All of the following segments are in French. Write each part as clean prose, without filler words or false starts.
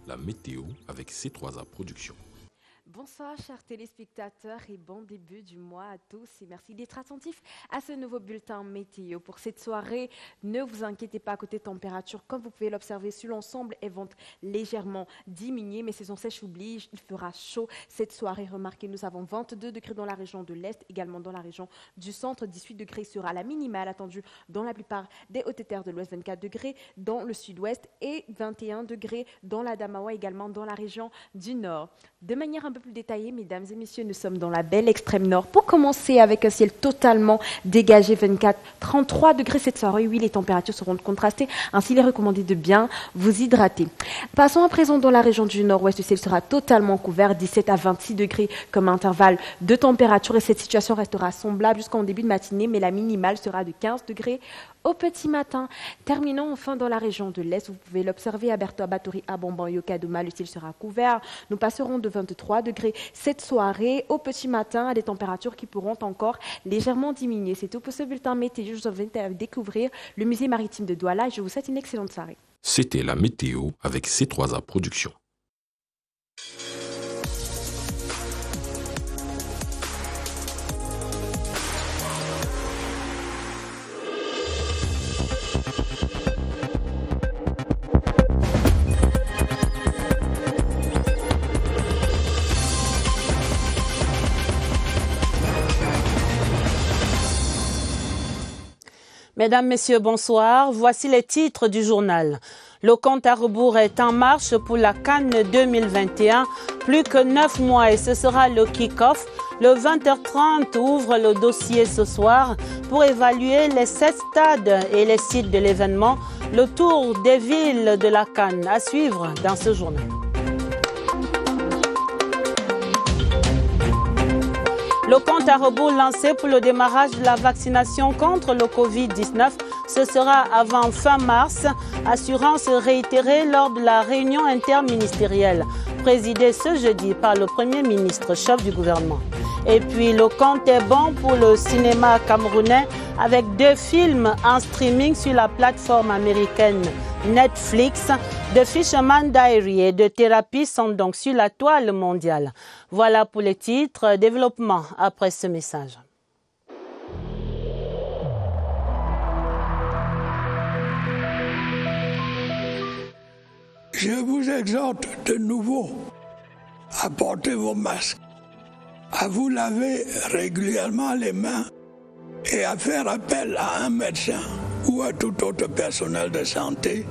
la météo avec C3A Productions. Bonsoir chers téléspectateurs et bon début du mois à tous et merci d'être attentifs à ce nouveau bulletin météo. Pour cette soirée, ne vous inquiétez pas, côté température, comme vous pouvez l'observer sur l'ensemble, elles vont légèrement diminuer, mais saison sèche oblige, il fera chaud cette soirée. Remarquez, nous avons 22 degrés dans la région de l'Est, également dans la région du centre, 18 degrés sera la minimale attendue dans la plupart des hautes terres de l'Ouest, 24 degrés dans le sud-ouest et 21 degrés dans la Damawa, également dans la région du nord. De manière un peu plus détaillée, mesdames et messieurs, nous sommes dans la belle extrême nord. Pour commencer avec un ciel totalement dégagé, 24-33 degrés cette soirée. Oui, les températures seront contrastées, ainsi il est recommandé de bien vous hydrater. Passons à présent dans la région du nord-ouest. Le ciel sera totalement couvert, 17 à 26 degrés comme intervalle de température. Et cette situation restera semblable jusqu'en début de matinée, mais la minimale sera de 15 degrés au petit matin. Terminons enfin dans la région de l'Est. Vous pouvez l'observer à Bertoua, Batouri, à Bomban, Yokadoma. Le ciel sera couvert. Nous passerons de 23 degrés cette soirée au petit matin à des températures qui pourront encore légèrement diminuer. C'est tout pour ce bulletin météo. Je vous invite à découvrir le musée maritime de Douala et je vous souhaite une excellente soirée. C'était la météo avec C3A Productions. Mesdames, Messieurs, bonsoir. Voici les titres du journal. Le compte à rebours est en marche pour la CAN 2021. Plus que 9 mois et ce sera le kick-off. Le 20h30 ouvre le dossier ce soir pour évaluer les 7 stades et les sites de l'événement. Le tour des villes de la CAN à suivre dans ce journal. Le compte à rebours lancé pour le démarrage de la vaccination contre le Covid-19, ce sera avant fin mars, assurance réitérée lors de la réunion interministérielle, présidée ce jeudi par le Premier ministre, chef du gouvernement. Et puis le compte est bon pour le cinéma camerounais avec 2 films en streaming sur la plateforme américaine Netflix. The Fisherman Diary et de Thérapie sont donc sur la toile mondiale. Voilà pour les titres. Développement après ce message. Je vous exhorte de nouveau à porter vos masques, à vous laver régulièrement les mains et à faire appel à un médecin ou à tout autre personnel de santé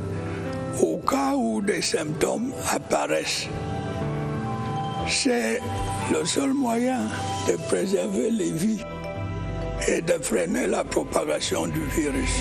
au cas où des symptômes apparaissent. C'est le seul moyen de préserver les vies et de freiner la propagation du virus.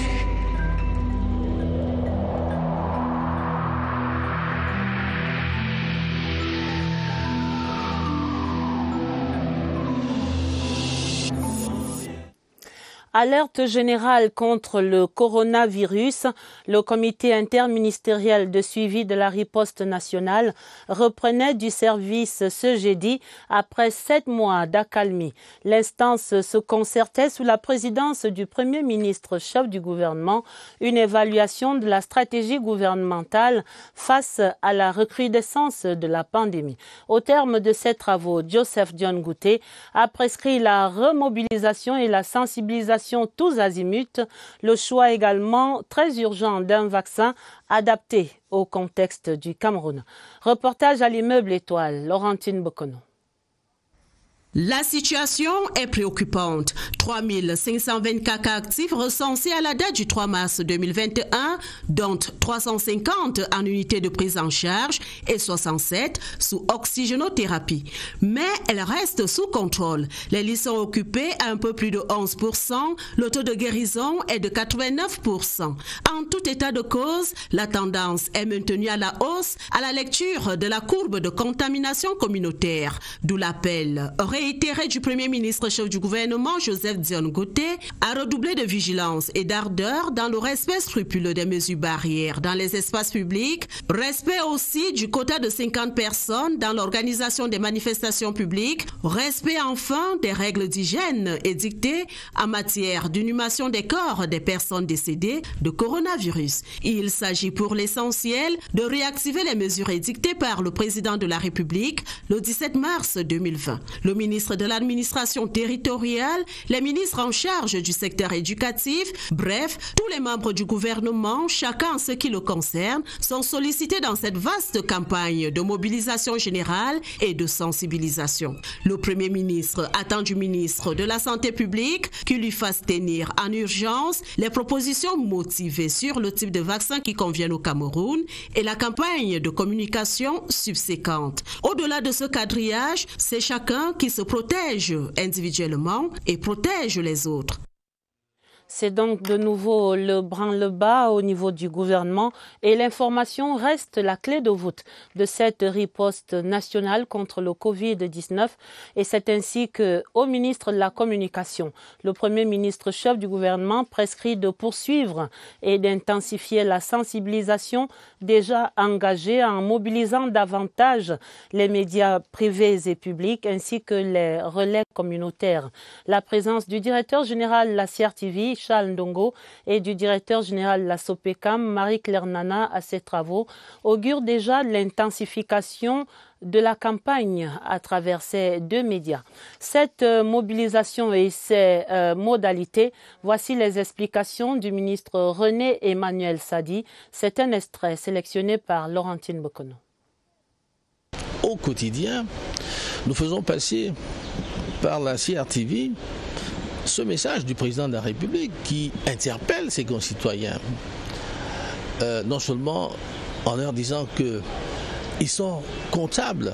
Alerte générale contre le coronavirus. Le comité interministériel de suivi de la riposte nationale reprenait du service ce jeudi après 7 mois d'accalmie. L'instance se concertait sous la présidence du Premier ministre, chef du gouvernement, une évaluation de la stratégie gouvernementale face à la recrudescence de la pandémie. Au terme de ces travaux, Joseph Dion Gouté a prescrit la remobilisation et la sensibilisation tous azimuts, le choix également très urgent d'un vaccin adapté au contexte du Cameroun. Reportage à l'immeuble Étoile, Laurentine Bokono. La situation est préoccupante. 3524 cas actifs recensés à la date du 3 mars 2021, dont 350 en unité de prise en charge et 67 sous oxygénothérapie. Mais elle reste sous contrôle. Les lits sont occupés à un peu plus de 11%. Le taux de guérison est de 89%. En tout état de cause, la tendance est maintenue à la hausse à la lecture de la courbe de contamination communautaire, d'où l'appel réitéré réitéré du Premier ministre chef du gouvernement, Joseph Dione Goté, à redoubler de vigilance et d'ardeur dans le respect scrupuleux des mesures barrières dans les espaces publics, respect aussi du quota de 50 personnes dans l'organisation des manifestations publiques, respect enfin des règles d'hygiène édictées en matière d'inhumation des corps des personnes décédées de coronavirus. Il s'agit pour l'essentiel de réactiver les mesures édictées par le président de la République le 17 mars 2020. Le ministre de l'administration territoriale, les ministres en charge du secteur éducatif, bref, tous les membres du gouvernement, chacun en ce qui le concerne, sont sollicités dans cette vaste campagne de mobilisation générale et de sensibilisation. Le Premier ministre attend du ministre de la Santé publique qu'il lui fasse tenir en urgence les propositions motivées sur le type de vaccin qui convient au Cameroun et la campagne de communication subséquente. Au-delà de ce quadrillage, c'est chacun qui se protège individuellement et protège les autres. C'est donc de nouveau le branle-bas au niveau du gouvernement et l'information reste la clé de voûte de cette riposte nationale contre le Covid-19 et c'est ainsi qu'au ministre de la Communication, le Premier ministre chef du gouvernement prescrit de poursuivre et d'intensifier la sensibilisation déjà engagée en mobilisant davantage les médias privés et publics ainsi que les relais communautaires. La présence du directeur général de la CRTV, Charles Ndongo, et du directeur général de la SOPECAM, Marie-Claire Nana, à ces travaux, augure déjà de l'intensification de la campagne à travers ces deux médias. Cette mobilisation et ses modalités, voici les explications du ministre René Emmanuel Sadi. C'est un extrait sélectionné par Laurentine Bokono. Au quotidien, nous faisons passer par la CRTV ce message du président de la République qui interpelle ses concitoyens, non seulement en leur disant qu'ils sont comptables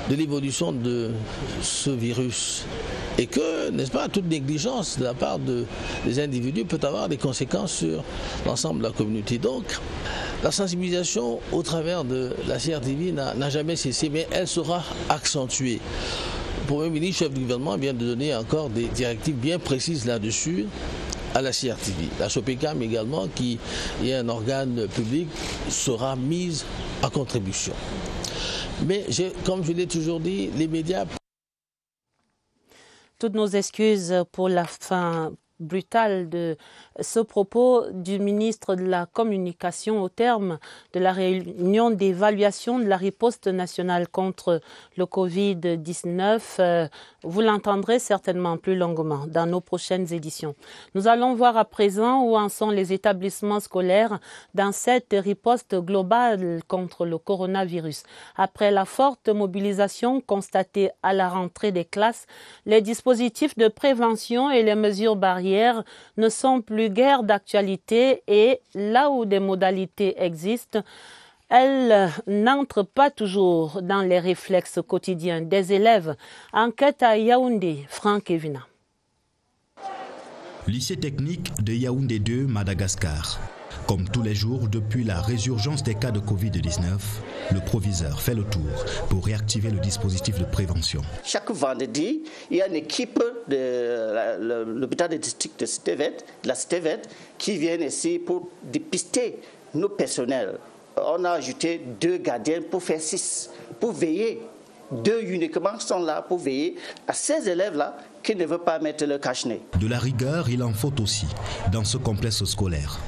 de l'évolution de ce virus et que, n'est-ce pas, toute négligence de la part des individus peut avoir des conséquences sur l'ensemble de la communauté. Donc, la sensibilisation au travers de la CRTV n'a jamais cessé, mais elle sera accentuée. Le Premier ministre, chef du gouvernement, vient de donner encore des directives bien précises là-dessus à la CRTV. La SOPECAM également, qui est un organe public, sera mise à contribution. Mais comme je l'ai toujours dit, les médias... Toutes nos excuses pour la fin brutale de ce propos du ministre de la Communication au terme de la réunion d'évaluation de la riposte nationale contre le Covid-19. Vous l'entendrez certainement plus longuement dans nos prochaines éditions. Nous allons voir à présent où en sont les établissements scolaires dans cette riposte globale contre le coronavirus. Après la forte mobilisation constatée à la rentrée des classes, les dispositifs de prévention et les mesures barrières ne sont plus guère d'actualité et là où des modalités existent, elles n'entrent pas toujours dans les réflexes quotidiens des élèves. Enquête à Yaoundé, Franck Evina. Lycée technique de Yaoundé 2, Madagascar. Comme tous les jours, depuis la résurgence des cas de Covid-19, le proviseur fait le tour pour réactiver le dispositif de prévention. Chaque vendredi, il y a une équipe de l'hôpital de district de la CITEVET qui vient ici pour dépister nos personnels. On a ajouté 2 gardiens pour faire 6, pour veiller. 2 uniquement sont là pour veiller à ces élèves-là qui ne veulent pas mettre le cache-nez. De la rigueur, il en faut aussi dans ce complexe scolaire.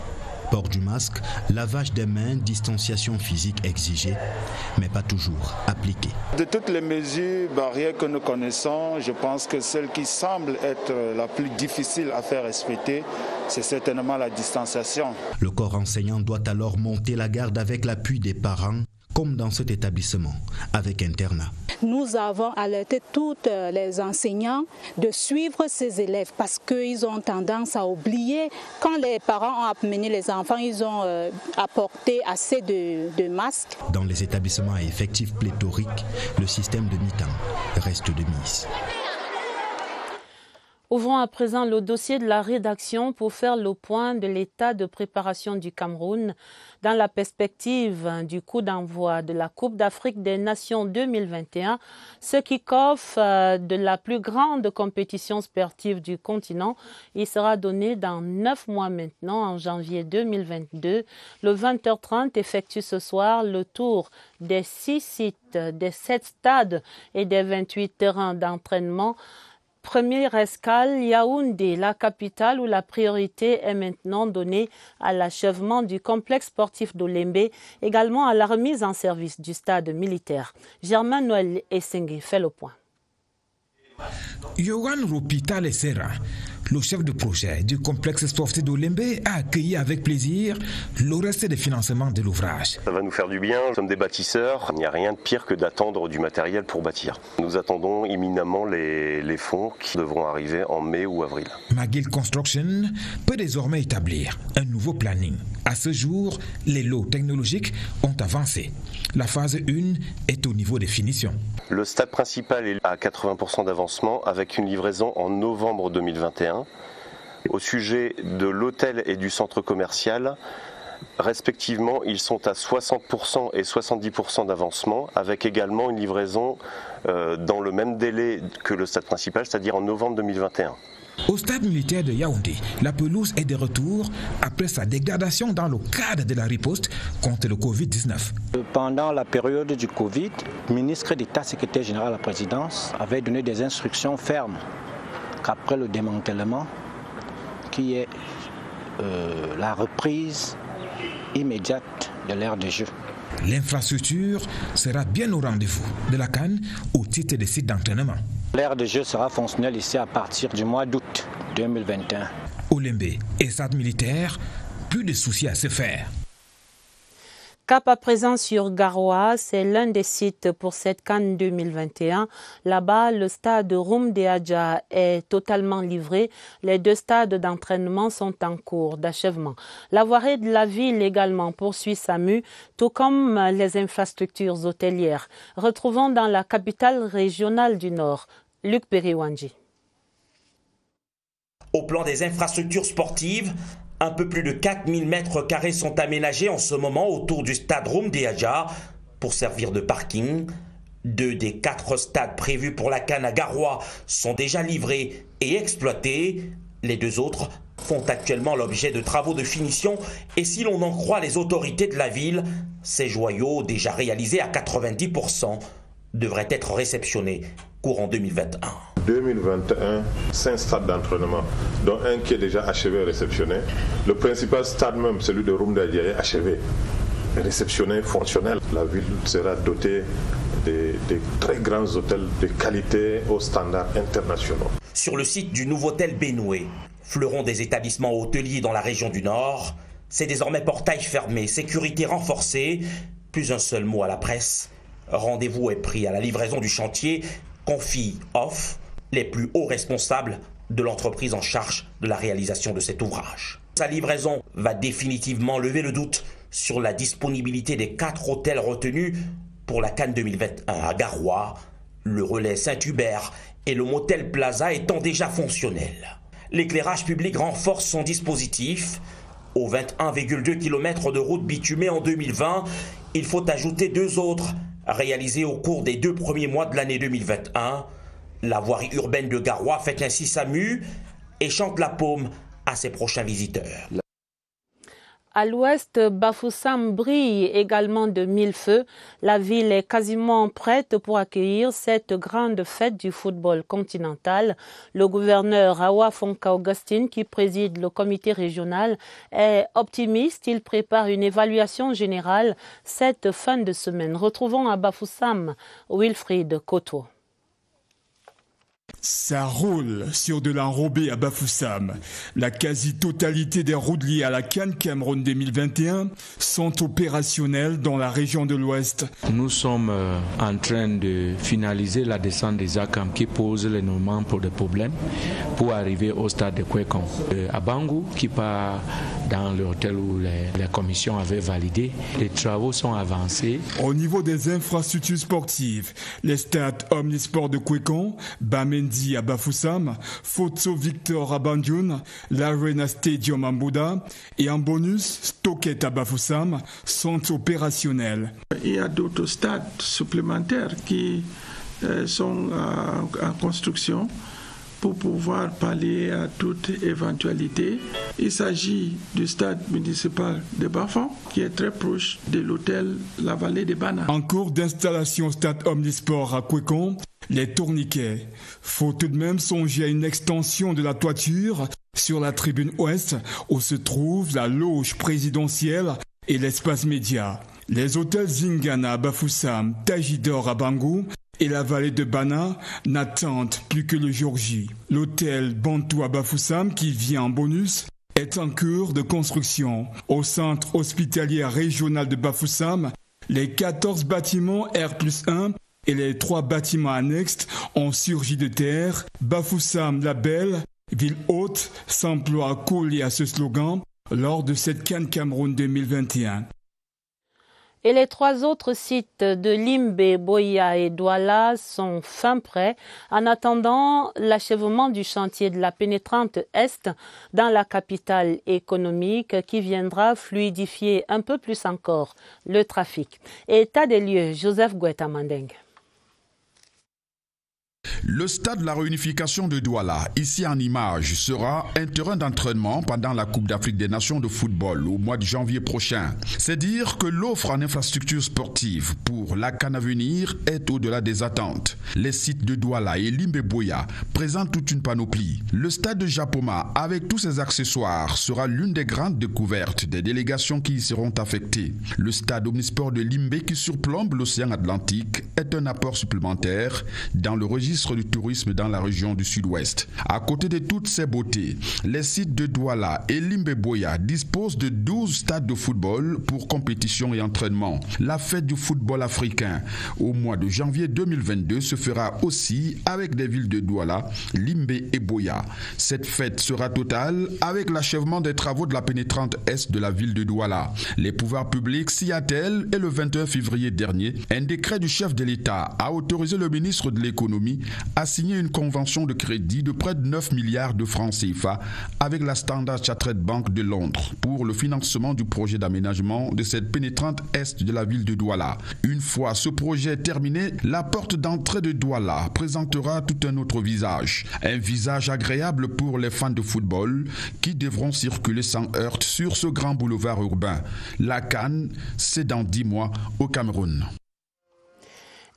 Port du masque, lavage des mains, distanciation physique exigée, mais pas toujours appliquée. De toutes les mesures barrières que nous connaissons, je pense que celle qui semble être la plus difficile à faire respecter, c'est certainement la distanciation. Le corps enseignant doit alors monter la garde avec l'appui des parents, comme dans cet établissement, avec internat. Nous avons alerté tous les enseignants de suivre ces élèves parce qu'ils ont tendance à oublier. Quand les parents ont amené les enfants, ils ont apporté assez de masques. Dans les établissements à effectifs pléthoriques, le système de mi-temps reste de mise. Ouvrons à présent le dossier de la rédaction pour faire le point de l'état de préparation du Cameroun dans la perspective du coup d'envoi de la Coupe d'Afrique des Nations 2021, ce kick-off de la plus grande compétition sportive du continent. Il sera donné dans 9 mois maintenant, en janvier 2022. Le 20h30 effectue ce soir le tour des 6 sites, des 7 stades et des 28 terrains d'entraînement. Première escale, Yaoundé, la capitale où la priorité est maintenant donnée à l'achèvement du complexe sportif d'Olembe, également à la remise en service du stade militaire. Germain Noël Essengue fait le point. Yohan Ropita Lessera, le chef de projet du complexe sportif d'Olembe, a accueilli avec plaisir le reste des financements de l'ouvrage. Ça va nous faire du bien, nous sommes des bâtisseurs, il n'y a rien de pire que d'attendre du matériel pour bâtir. Nous attendons imminemment les fonds qui devront arriver en mai ou avril. McGill Construction peut désormais établir un nouveau planning. À ce jour, les lots technologiques ont avancé. La phase 1 est au niveau des finitions. Le stade principal est à 80% d'avancement avec une livraison en novembre 2021. Au sujet de l'hôtel et du centre commercial, respectivement, ils sont à 60% et 70% d'avancement avec également une livraison dans le même délai que le stade principal, c'est-à-dire en novembre 2021. Au stade militaire de Yaoundé, la pelouse est de retour après sa dégradation dans le cadre de la riposte contre le Covid-19. Pendant la période du Covid, le ministre d'État, secrétaire général à la présidence, avait donné des instructions fermes qu'après le démantèlement, qui est la reprise immédiate de l'ère de jeu. L'infrastructure sera bien au rendez-vous de la CAN au titre des sites d'entraînement. L'ère de jeu sera fonctionnelle ici à partir du mois d'août 2021. Olembe et stade militaire, plus de soucis à se faire. Cap à présent sur Garoua, c'est l'un des sites pour cette CAN 2021. Là-bas, le stade Roum-Deadja est totalement livré. Les 2 stades d'entraînement sont en cours d'achèvement. La voirie de la ville également poursuit sa mue, tout comme les infrastructures hôtelières. Retrouvons dans la capitale régionale du Nord, Luc Periwanji. Au plan des infrastructures sportives, un peu plus de 4000 mètres carrés sont aménagés en ce moment autour du stade Roum-Deadja pour servir de parking. 2 des 4 stades prévus pour la CAN à Garoua sont déjà livrés et exploités. Les 2 autres font actuellement l'objet de travaux de finition et si l'on en croit les autorités de la ville, ces joyaux déjà réalisés à 90% devraient être réceptionnés courant 2021. 2021, 5 stades d'entraînement, dont un qui est déjà achevé et réceptionné. Le principal stade même, celui de Roum-Deadja, est achevé, réceptionné, fonctionnel. La ville sera dotée des très grands hôtels de qualité aux standards internationaux. Sur le site du nouveau hôtel Benoué, fleuron des établissements hôteliers dans la région du Nord, c'est désormais portail fermé, sécurité renforcée, plus un seul mot à la presse. Rendez-vous est pris à la livraison du chantier, confie Off, les plus hauts responsables de l'entreprise en charge de la réalisation de cet ouvrage. Sa livraison va définitivement lever le doute sur la disponibilité des 4 hôtels retenus pour la CAN 2021 à Garoua, le relais Saint-Hubert et le motel Plaza étant déjà fonctionnels. L'éclairage public renforce son dispositif. Aux 21,2 km de route bitumée en 2020, il faut ajouter 2 autres réalisés au cours des 2 premiers mois de l'année 2021. La voirie urbaine de Garoua fait ainsi sa mue et chante la paume à ses prochains visiteurs. À l'ouest, Bafoussam brille également de 1000 feux. La ville est quasiment prête pour accueillir cette grande fête du football continental. Le gouverneur Awa Fonka Augustine, qui préside le comité régional, est optimiste. Il prépare une évaluation générale cette fin de semaine. Retrouvons à Bafoussam Wilfried Koto. Ça roule sur de l'enrobé à Bafoussam. La quasi-totalité des routes liées à la CAN Cameroun 2021 sont opérationnelles dans la région de l'Ouest. Nous sommes en train de finaliser la descente des ACAM qui pose énormément pour des problèmes pour arriver au stade de Kwekon. À Bangou, qui part dans le hôtel où les commissions avaient validé, les travaux sont avancés. Au niveau des infrastructures sportives, les stades Omnisport de Kwekon, Bamendi Nandi à Bafoussam, Fotso Victor à Banjul, l'Arena Stadium à Mbouda et en bonus, Stoket à Bafoussam sont opérationnels. Il y a d'autres stades supplémentaires qui sont en construction pour pouvoir pallier à toute éventualité. Il s'agit du stade municipal de Bafan, qui est très proche de l'hôtel La Vallée des Bana. En cours d'installation au stade Omnisport à Kwekon, les tourniquets. Faut tout de même songer à une extension de la toiture sur la tribune ouest, où se trouve la loge présidentielle et l'espace média. Les hôtels Zingana à Bafoussam, Tajidor à Bangou et la vallée de Bana n'attendent plus que le jour J. L'hôtel Bantou à Bafoussam, qui vient en bonus, est en cours de construction. Au centre hospitalier régional de Bafoussam, les 14 bâtiments R+1 et les 3 bâtiments annexes ont surgi de terre. Bafoussam la Belle, ville haute, s'emploie à coller à ce slogan lors de cette CAN Cameroun 2021. Et les 3 autres sites de Limbe, Boya et Douala sont fin prêts en attendant l'achèvement du chantier de la pénétrante Est dans la capitale économique qui viendra fluidifier un peu plus encore le trafic. État des lieux, Joseph Guetta Mandeng. Le stade de la réunification de Douala, ici en image, sera un terrain d'entraînement pendant la Coupe d'Afrique des Nations de football au mois de janvier prochain. C'est dire que l'offre en infrastructures sportives pour la CAN à venir est au-delà des attentes. Les sites de Douala et Limbe-Boya présentent toute une panoplie. Le stade de Japoma, avec tous ses accessoires, sera l'une des grandes découvertes des délégations qui y seront affectées. Le stade omnisport de Limbe, qui surplombe l'océan Atlantique, est un apport supplémentaire dans le registre du tourisme dans la région du sud-ouest. À côté de toutes ces beautés, les sites de Douala et Limbe-Boya disposent de 12 stades de football pour compétition et entraînement. La fête du football africain au mois de janvier 2022 se fera aussi avec les villes de Douala, Limbe et Boya. Cette fête sera totale avec l'achèvement des travaux de la pénétrante est de la ville de Douala. Les pouvoirs publics s'y attellent et le 21 février dernier, un décret du chef de l'État a autorisé le ministre de l'économie a signé une convention de crédit de près de 9 milliards de francs CFA avec la Standard Chartered Bank de Londres pour le financement du projet d'aménagement de cette pénétrante est de la ville de Douala. Une fois ce projet terminé, la porte d'entrée de Douala présentera tout un autre visage. Un visage agréable pour les fans de football qui devront circuler sans heurts sur ce grand boulevard urbain. La CAN, c'est dans 10 mois au Cameroun.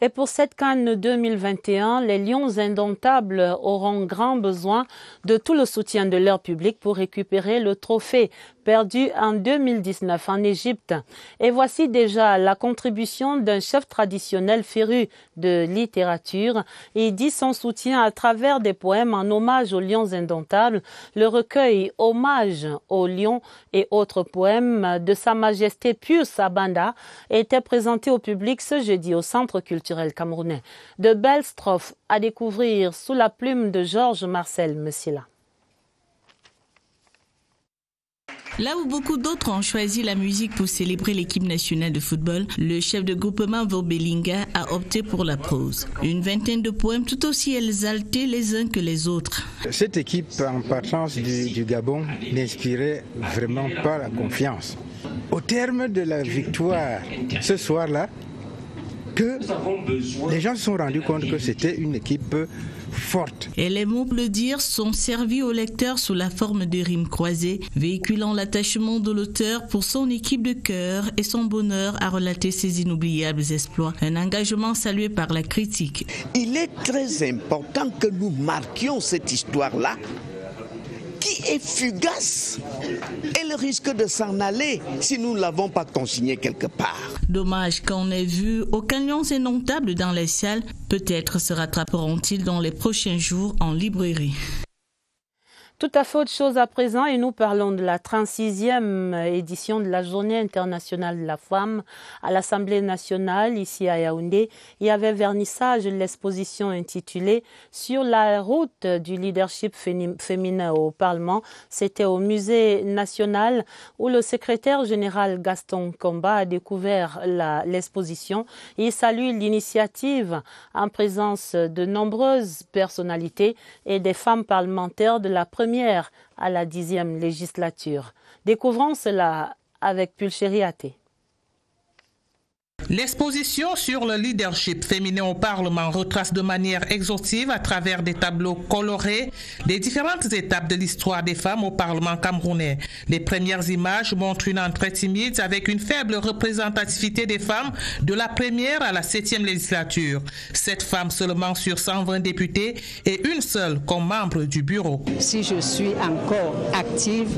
Et pour cette CAN 2021, les Lions indomptables auront grand besoin de tout le soutien de leur public pour récupérer le trophée perdu en 2019 en Égypte. Et voici déjà la contribution d'un chef traditionnel féru de littérature. Il dit son soutien à travers des poèmes en hommage aux Lions indomptables. Le recueil Hommage aux Lions et autres poèmes de Sa Majesté Pius Abanda était présenté au public ce jeudi au Centre culturel camerounais. De belles strophes à découvrir sous la plume de Georges Marcel Messila. Là où beaucoup d'autres ont choisi la musique pour célébrer l'équipe nationale de football, le chef de groupement Vobelinga a opté pour la prose. Une vingtaine de poèmes tout aussi exaltés les uns que les autres. Cette équipe en partance du Gabon n'inspirait vraiment pas la confiance. Au terme de la victoire ce soir-là, que les gens se sont rendus compte que c'était une équipe forte. Et les mots pour le dire sont servis au lecteur sous la forme de rimes croisées, véhiculant l'attachement de l'auteur pour son équipe de cœur et son bonheur à relater ses inoubliables exploits. Un engagement salué par la critique. Il est très important que nous marquions cette histoire-là, qui est fugace. Elle risque de s'en aller si nous ne l'avons pas consignée quelque part. Dommage qu'on ait vu aucun Lions indomptables dans les salles. Peut-être se rattraperont-ils dans les prochains jours en librairie. Tout à fait autre chose à présent et nous parlons de la 36e édition de la Journée internationale de la femme à l'Assemblée nationale ici à Yaoundé. Il y avait vernissage de l'exposition intitulée « Sur la route du leadership féminin au Parlement ». C'était au Musée national où le secrétaire général Gaston Komba a découvert l'exposition. Il salue l'initiative en présence de nombreuses personnalités et des femmes parlementaires de la première à la 10e législature. Découvrons cela avec Pulchéri Até. L'exposition sur le leadership féminin au Parlement retrace de manière exhaustive à travers des tableaux colorés les différentes étapes de l'histoire des femmes au Parlement camerounais. Les premières images montrent une entrée timide avec une faible représentativité des femmes de la première à la 7e législature. 7 femmes seulement sur 120 députés et une seule comme membre du bureau. Si je suis encore active,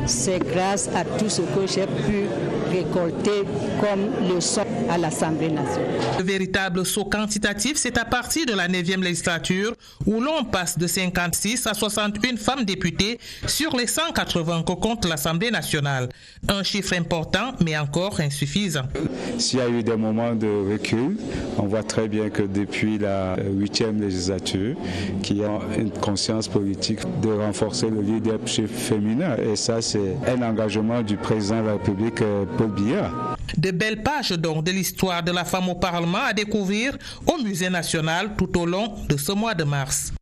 c'est grâce à tout ce que j'ai pu récolter comme leçon à l'Assemblée nationale. Le véritable saut quantitatif, c'est à partir de la 9e législature où l'on passe de 56 à 61 femmes députées sur les 180 que compte l'Assemblée nationale. Un chiffre important, mais encore insuffisant. S'il y a eu des moments de recul, on voit très bien que depuis la 8e législature, qu'il y a une conscience politique de renforcer le leadership féminin. Et ça, c'est un engagement du président de la République, Paul Biya. De belles pages donc de l'histoire de la femme au Parlement à découvrir au Musée national tout au long de ce mois de mars.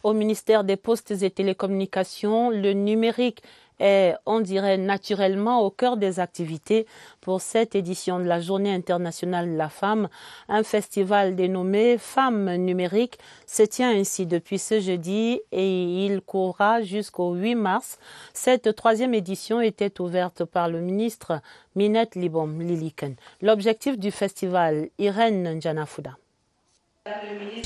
Au ministère des Postes et Télécommunications, le numérique est, on dirait, naturellement au cœur des activités pour cette édition de la Journée internationale de la femme. Un festival dénommé Femmes numériques se tient ainsi depuis ce jeudi et il courra jusqu'au 8 mars. Cette 3e édition était ouverte par le ministre Minette Libom Liliken. L'objectif du festival, Irène Ndjanafouda.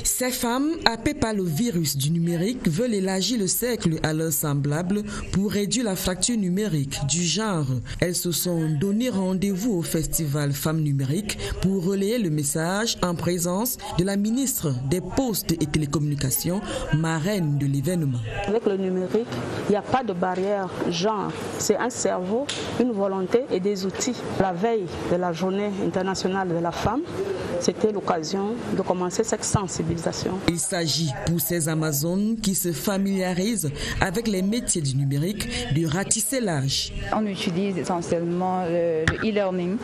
Ces femmes, happées par le virus du numérique, veulent élargir le cercle à leurs semblables pour réduire la fracture numérique du genre. Elles se sont donné rendez-vous au festival Femmes numériques pour relayer le message en présence de la ministre des Postes et Télécommunications, marraine de l'événement. Avec le numérique, il n'y a pas de barrière genre. C'est un cerveau, une volonté et des outils. La veille de la Journée internationale de la femme, c'était l'occasion de commencer cette sensibilisation. Il s'agit pour ces Amazones qui se familiarisent avec les métiers du numérique de ratisser l'âge. On utilise essentiellement le e-learning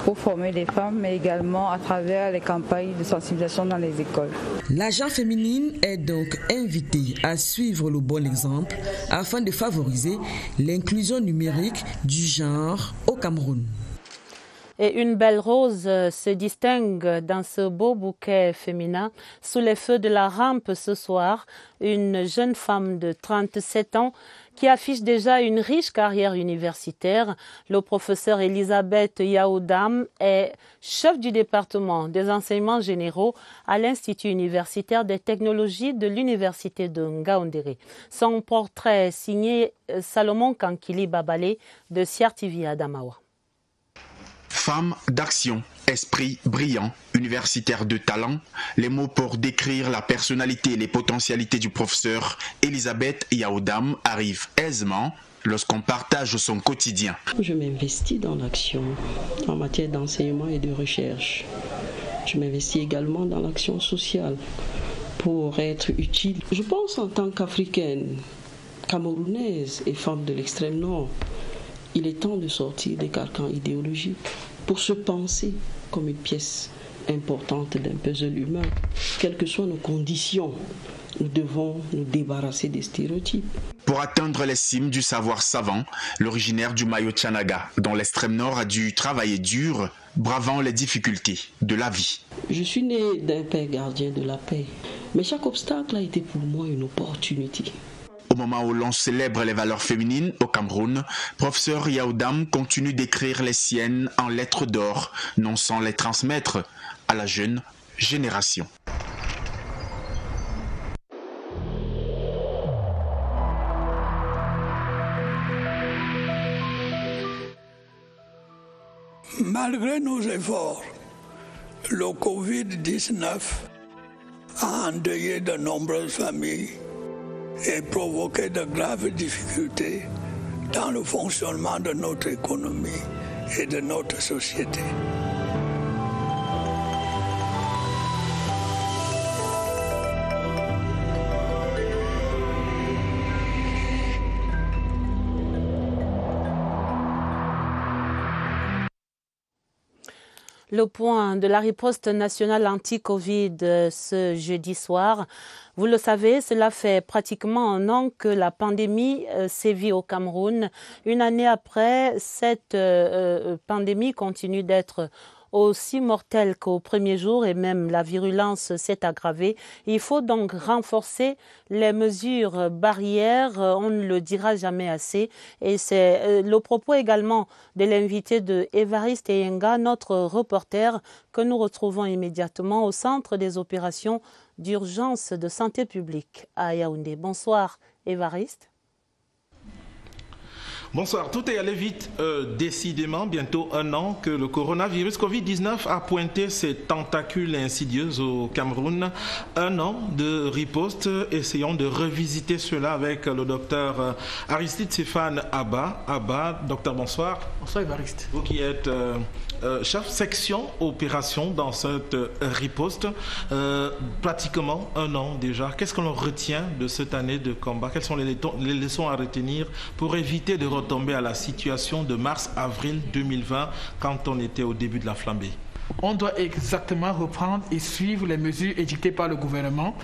pour former les femmes, mais également à travers les campagnes de sensibilisation dans les écoles. L'agent féminine est donc invitée à suivre le bon exemple afin de favoriser l'inclusion numérique du genre au Cameroun. Et une belle rose se distingue dans ce beau bouquet féminin. Sous les feux de la rampe ce soir, une jeune femme de 37 ans qui affiche déjà une riche carrière universitaire. Le professeur Elisabeth Yaoudam est chef du département des enseignements généraux à l'Institut universitaire des technologies de l'Université de Ngaoundéré. Son portrait signé Salomon Kankili Babale de Siar TV Adamawa. Femme d'action, esprit brillant, universitaire de talent, les mots pour décrire la personnalité et les potentialités du professeur Elisabeth Yaoudam arrivent aisément lorsqu'on partage son quotidien. Je m'investis dans l'action en matière d'enseignement et de recherche. Je m'investis également dans l'action sociale pour être utile. Je pense en tant qu'Africaine, camerounaise et femme de l'extrême nord, il est temps de sortir des carcans idéologiques pour se penser comme une pièce importante d'un puzzle humain. Quelles que soient nos conditions, nous devons nous débarrasser des stéréotypes. Pour atteindre les cimes du savoir savant, l'originaire du Mayo-Tchanaga, dans l'extrême nord, a dû travailler dur, bravant les difficultés de la vie. Je suis née d'un père gardien de la paix, mais chaque obstacle a été pour moi une opportunité. Au moment où l'on célèbre les valeurs féminines au Cameroun, professeur Yaoudam continue d'écrire les siennes en lettres d'or, non sans les transmettre à la jeune génération. Malgré nos efforts, le Covid-19 a endeuillé de nombreuses familles et provoquer de graves difficultés dans le fonctionnement de notre économie et de notre société. Le point de la riposte nationale anti-Covid ce jeudi soir. Vous le savez, cela fait pratiquement un an que la pandémie sévit au Cameroun. Une année après, cette pandémie continue d'être aussi mortelle qu'au premier jour et même la virulence s'est aggravée. Il faut donc renforcer les mesures barrières, on ne le dira jamais assez. Et c'est le propos également de l'invité de Évariste Eyenga, notre reporter que nous retrouvons immédiatement au centre des opérations d'urgence de santé publique à Yaoundé. Bonsoir Évariste. Bonsoir, tout est allé vite, décidément, bientôt un an que le coronavirus Covid-19 a pointé ses tentacules insidieuses au Cameroun. Un an de riposte, essayons de revisiter cela avec le docteur Aristide Stéphane Abba. Abba, docteur, bonsoir. Bonsoir Évariste. Vous qui êtes chef section opération dans cette riposte, pratiquement un an déjà. Qu'est-ce que l'on retient de cette année de combat? Quelles sont les leçons à retenir pour éviter de retomber à la situation de mars-avril 2020 quand on était au début de la flambée? On doit exactement reprendre et suivre les mesures édictées par le gouvernement,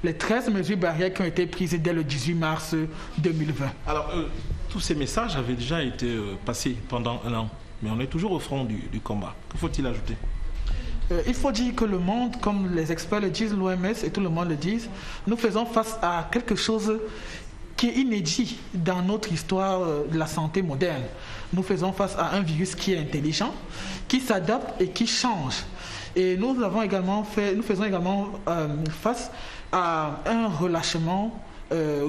les 13 mesures barrières qui ont été prises dès le 18 mars 2020. Alors, tous ces messages avaient déjà été passés pendant un an, mais on est toujours au front du combat. Que faut-il ajouter? Il faut dire que le monde, comme les experts le disent, l'OMS et tout le monde le disent, nous faisons face à quelque chose qui est inédit dans notre histoire de la santé moderne. Nous faisons face à un virus qui est intelligent, qui s'adapte et qui change. Et nous faisons également face à un relâchement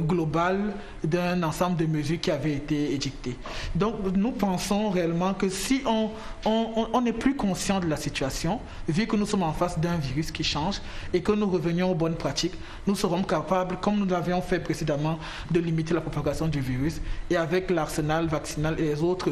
global d'un ensemble de mesures qui avaient été édictées. Donc nous pensons réellement que si on n'est plus conscient de la situation, vu que nous sommes en face d'un virus qui change et que nous revenions aux bonnes pratiques, nous serons capables, comme nous l'avions fait précédemment, de limiter la propagation du virus. Et avec l'arsenal vaccinal et les autres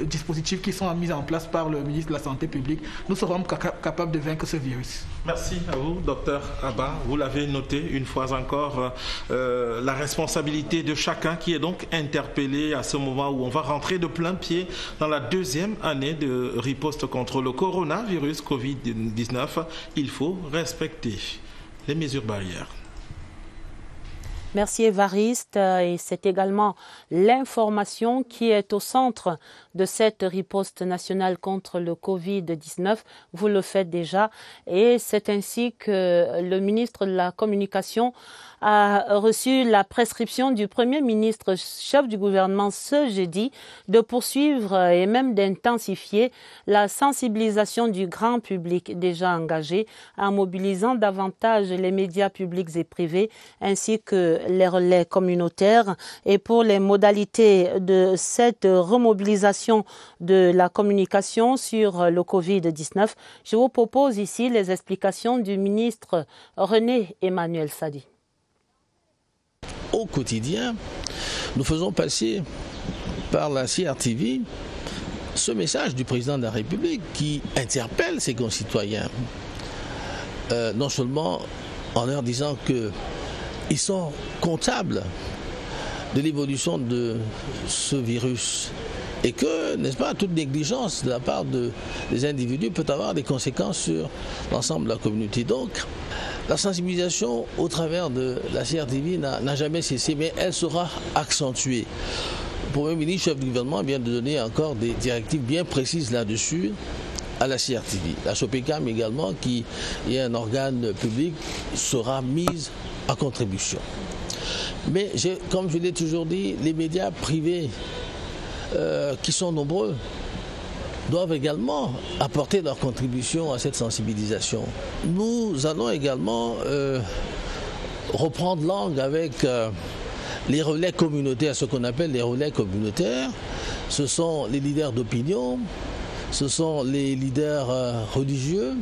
dispositifs qui sont mis en place par le ministre de la Santé publique, nous serons capables de vaincre ce virus. Merci à vous, docteur Abba. Vous l'avez noté une fois encore, la responsabilité de chacun qui est donc interpellé à ce moment où on va rentrer de plein pied dans la deuxième année de riposte contre le coronavirus Covid-19. Il faut respecter les mesures barrières. Merci Évariste. Et c'est également l'information qui est au centre de cette riposte nationale contre le Covid-19. Vous le faites déjà. Et c'est ainsi que le ministre de la Communication a reçu la prescription du Premier ministre, chef du gouvernement, ce jeudi, de poursuivre et même d'intensifier la sensibilisation du grand public déjà engagé en mobilisant davantage les médias publics et privés ainsi que les relais communautaires. Et pour les modalités de cette remobilisation de la communication sur le Covid-19, je vous propose ici les explications du ministre René Emmanuel Sadi. Au quotidien, nous faisons passer par la CRTV ce message du président de la République qui interpelle ses concitoyens, non seulement en leur disant qu'ils sont comptables de l'évolution de ce virus et que, n'est-ce pas, toute négligence de la part des individus peut avoir des conséquences sur l'ensemble de la communauté. Donc, la sensibilisation au travers de la CRTV n'a jamais cessé, mais elle sera accentuée. Le Premier ministre, chef du gouvernement, vient de donner encore des directives bien précises là-dessus à la CRTV. La SOPECAM également, qui est un organe public, sera mise à contribution. Mais comme je l'ai toujours dit, les médias privés, qui sont nombreux, doivent également apporter leur contribution à cette sensibilisation. Nous allons également reprendre langue avec les relais communautaires, ce qu'on appelle les relais communautaires. Ce sont les leaders d'opinion, ce sont les leaders religieux,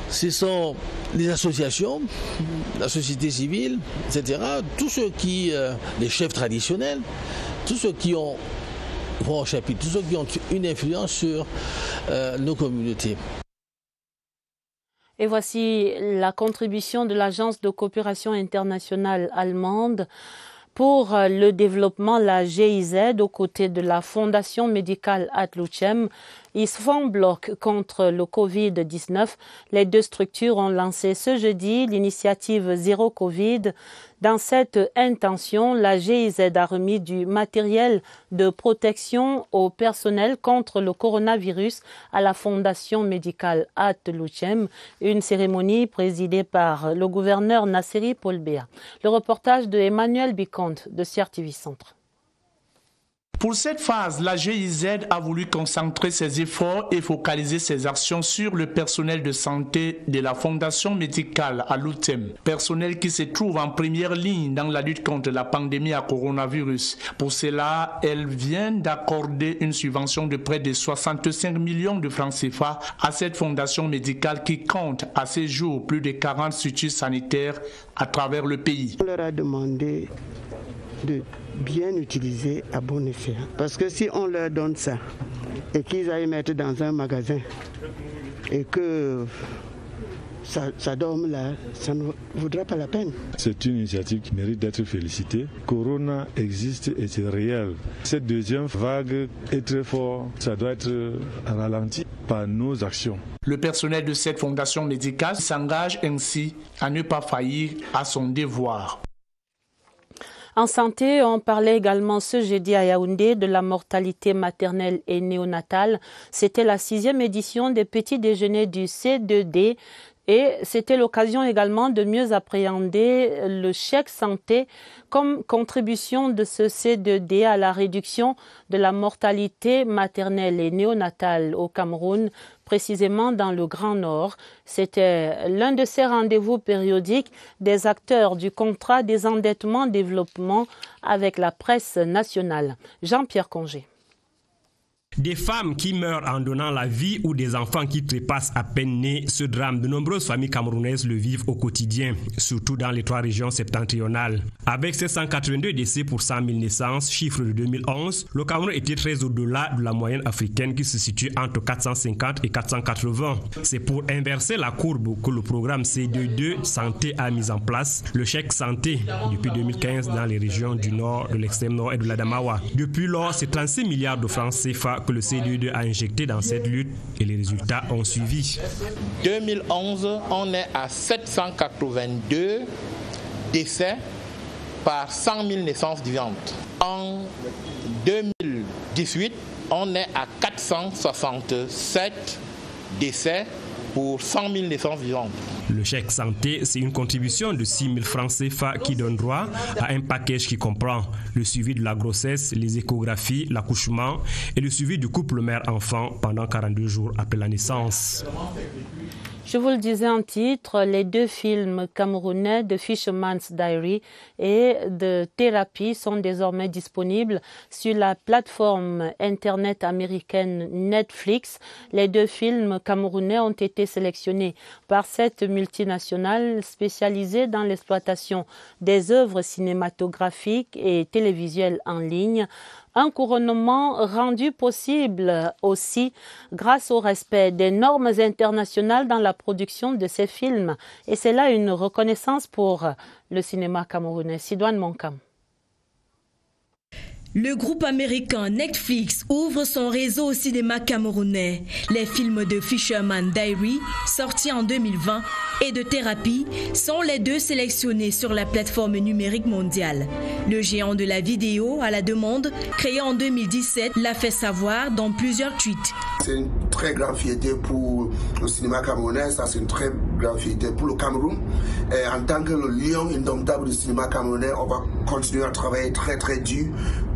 ce sont les associations, la société civile, etc., tous ceux qui, les chefs traditionnels, tous ceux qui ont voix au chapitre, tous ceux qui ont une influence sur nos communautés. Et voici la contribution de l'Agence de coopération internationale allemande pour le développement, la GIZ, aux côtés de la Fondation médicale Ad-Lucem. Ils font bloc contre le Covid-19. Les deux structures ont lancé ce jeudi l'initiative Zéro Covid. Dans cette intention, la GIZ a remis du matériel de protection au personnel contre le coronavirus à la Fondation médicale Ad-Lucem. Une cérémonie présidée par le gouverneur Nasseri Polbea. Le reportage de Emmanuel Bicante de CRTV Centre. Pour cette phase, la GIZ a voulu concentrer ses efforts et focaliser ses actions sur le personnel de santé de la Fondation médicale Ad-Lucem, personnel qui se trouve en première ligne dans la lutte contre la pandémie à coronavirus. Pour cela, elle vient d'accorder une subvention de près de 65 millions de francs CFA à cette fondation médicale qui compte à ce jour plus de 40 structures sanitaires à travers le pays. On leur a demandé de bien utiliser à bon effet. Parce que si on leur donne ça et qu'ils aillent mettre dans un magasin et que ça dorme là, ça ne vaudra pas la peine. C'est une initiative qui mérite d'être félicitée. Corona existe et c'est réel. Cette deuxième vague est très forte. Ça doit être ralenti par nos actions. Le personnel de cette fondation médicale s'engage ainsi à ne pas faillir à son devoir. En santé, on parlait également ce jeudi à Yaoundé de la mortalité maternelle et néonatale. C'était la 6e édition des petits déjeuners du C2D et c'était l'occasion également de mieux appréhender le chèque santé comme contribution de ce C2D à la réduction de la mortalité maternelle et néonatale au Cameroun, précisément dans le Grand Nord. C'était l'un de ces rendez-vous périodiques des acteurs du contrat désendettement-développement avec la presse nationale. Jean-Pierre Congé. Des femmes qui meurent en donnant la vie ou des enfants qui trépassent à peine nés, ce drame, de nombreuses familles camerounaises le vivent au quotidien, surtout dans les 3 régions septentrionales. Avec 782 décès pour 100 000 naissances, chiffre de 2011, le Cameroun était très au-delà de la moyenne africaine qui se situe entre 450 et 480. C'est pour inverser la courbe que le programme C22 Santé a mis en place le chèque santé depuis 2015 dans les régions du nord, de l'extrême nord et de l'Adamawa. Depuis lors, c'est 36 milliards de francs CFA que le C2D a injecté dans cette lutte et les résultats ont suivi. 2011, on est à 782 décès par 100 000 naissances vivantes. En 2018, on est à 467 décès pour 100 000 naissances vivantes. Le chèque santé, c'est une contribution de 6 000 francs CFA qui donne droit à un package qui comprend le suivi de la grossesse, les échographies, l'accouchement et le suivi du couple mère-enfant pendant 42 jours après la naissance. Je vous le disais en titre, les 2 films camerounais de Fisherman's Diary et de Thérapie sont désormais disponibles sur la plateforme internet américaine Netflix. Les 2 films camerounais ont été sélectionnés par cette multinationale spécialisée dans l'exploitation des œuvres cinématographiques et télévisuelles en ligne. Un couronnement rendu possible aussi grâce au respect des normes internationales dans la production de ces films. Et c'est là une reconnaissance pour le cinéma camerounais. Sidoine Monkam. Le groupe américain Netflix ouvre son réseau au cinéma camerounais. Les films de Fisherman's Diary, sortis en 2020, et de Thérapie sont les 2 sélectionnés sur la plateforme numérique mondiale. Le géant de la vidéo à la demande, créé en 2017, l'a fait savoir dans plusieurs tweets. C'est une très grande fierté pour le cinéma camerounais, ça c'est une très grande fierté pour le Cameroun. Et en tant que le lion indomptable du cinéma camerounais, on va continuer à travailler très très dur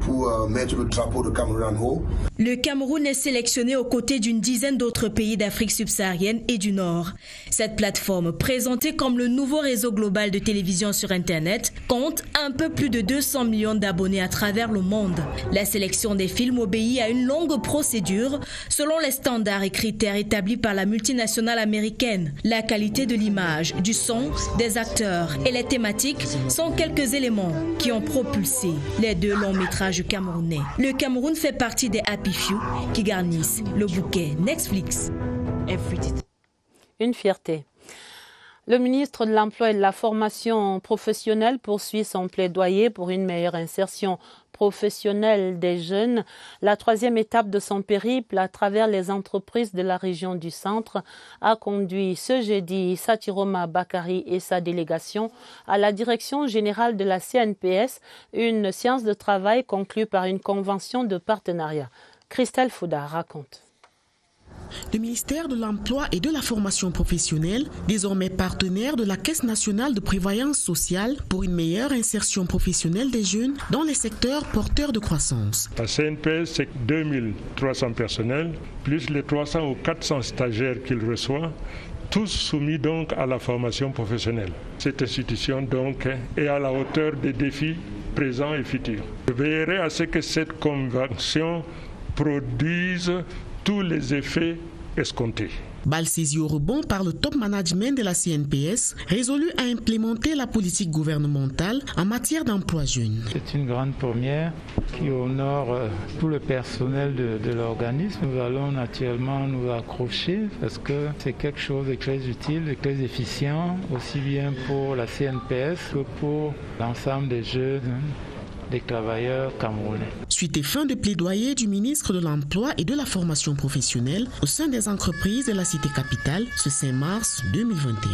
pour mettre le drapeau de Cameroun en haut. Le Cameroun est sélectionné aux côtés d'une dizaine d'autres pays d'Afrique subsaharienne et du Nord. Cette plateforme, présentée comme le nouveau réseau global de télévision sur Internet, compte un peu plus de 200 millions d'abonnés à travers le monde. La sélection des films obéit à une longue procédure selon les standards et critères établis par la multinationale américaine. La qualité de l'image, du son, des acteurs et les thématiques sont quelques éléments qui ont propulsé les 2 longs métrages camerounais. Le Cameroun fait partie des Happy Few qui garnissent le bouquet Netflix. Une fierté. Le ministre de l'Emploi et de la Formation professionnelle poursuit son plaidoyer pour une meilleure insertion professionnelle des jeunes. La 3e étape de son périple à travers les entreprises de la région du Centre a conduit ce jeudi Satiroma Bakari et sa délégation à la direction générale de la CNPS, une séance de travail conclue par une convention de partenariat. Christelle Fouda raconte. Le ministère de l'Emploi et de la Formation professionnelle, désormais partenaire de la Caisse nationale de prévoyance sociale pour une meilleure insertion professionnelle des jeunes dans les secteurs porteurs de croissance. La CNPS, c'est 2300 personnels, plus les 300 ou 400 stagiaires qu'il reçoit, tous soumis donc à la formation professionnelle. Cette institution donc est à la hauteur des défis présents et futurs. Je veillerai à ce que cette convention produise tous les effets escomptés. Balle saisie au rebond par le top management de la CNPS, résolu à implémenter la politique gouvernementale en matière d'emploi jeune. C'est une grande première qui honore tout le personnel de l'organisme. Nous allons naturellement nous accrocher parce que c'est quelque chose de très utile, de très efficient, aussi bien pour la CNPS que pour l'ensemble des jeunes, des travailleurs camerounais. Suite et fin de plaidoyer du ministre de l'Emploi et de la Formation professionnelle au sein des entreprises de la cité capitale ce 5 mars 2021.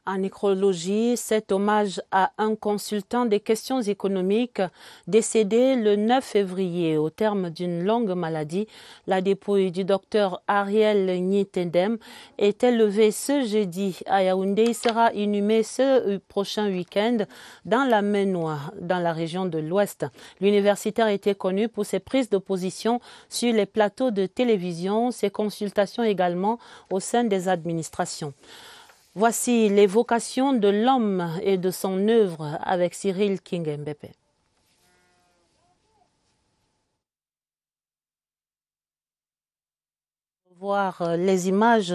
En nécrologie, cet hommage à un consultant des questions économiques décédé le 9 février au terme d'une longue maladie. La dépouille du docteur Ariel Nyitendem est élevée ce jeudi à Yaoundé. Il sera inhumé ce prochain week-end dans la Ménois, dans la région de l'Ouest. L'universitaire était connu pour ses prises de position sur les plateaux de télévision, ses consultations également au sein des administrations. Voici l'évocation de l'homme et de son œuvre avec Cyril Kingembepe. Voir les images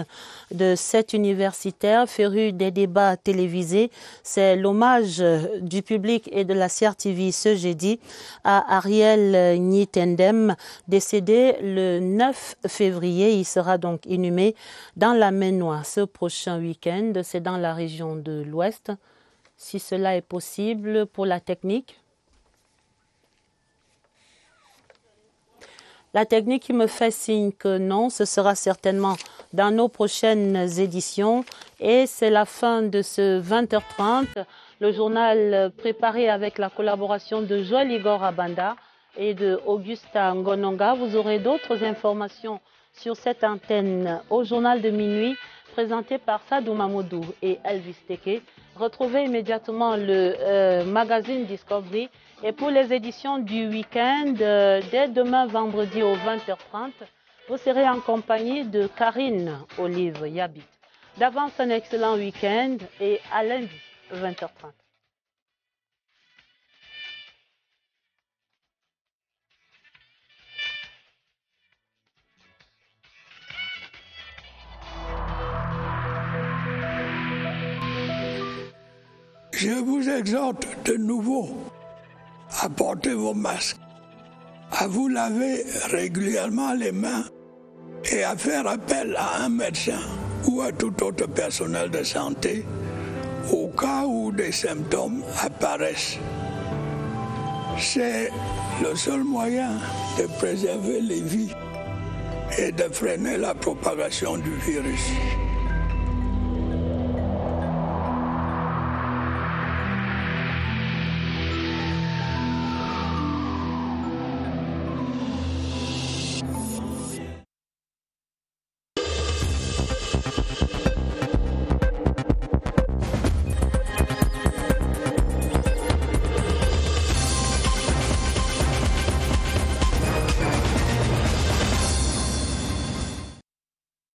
de cet universitaire féru des débats télévisés. C'est l'hommage du public et de la CRTV ce jeudi à Ariel Nyitendem, décédé le 9 février. Il sera donc inhumé dans la Ménois ce prochain week-end. C'est dans la région de l'Ouest. Si cela est possible pour la technique. La technique qui me fait signe que non, ce sera certainement dans nos prochaines éditions. Et c'est la fin de ce 20h30. Le journal préparé avec la collaboration de Joël Igor Abanda et de Augusta Ngononga. Vous aurez d'autres informations sur cette antenne au journal de minuit présenté par Sadou Mamoudou et Elvis Teke. Retrouvez immédiatement le magazine Discovery. Et pour les éditions du week-end, dès demain vendredi au 20h30, vous serez en compagnie de Karine Olive Yabit. D'avance, un excellent week-end et à lundi, 20h30. Je vous exhorte de nouveau à porter vos masques, à vous laver régulièrement les mains et à faire appel à un médecin ou à tout autre personnel de santé au cas où des symptômes apparaissent. C'est le seul moyen de préserver les vies et de freiner la propagation du virus.